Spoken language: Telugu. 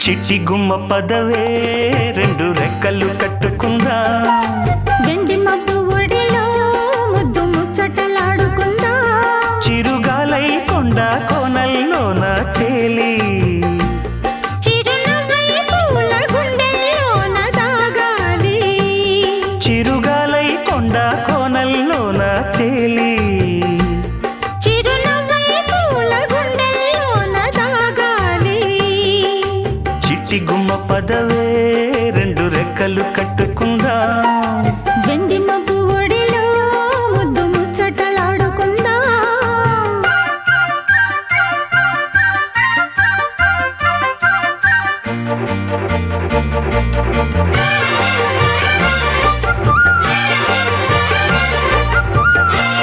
చిట్టి గుమ్మ పదవే రెండు రెక్కలు కట్టుకుందా వెండి మబ్బు ఒడిలో ముద్దు ముచ్చటలాడుకుందా చిరుగాలై కొండ కోనల్లోన తేలి చిరునవ్వై పూల గుండెల్లోన దాగాలి చిరుగాలై కొండ కోనల్లోన తేలి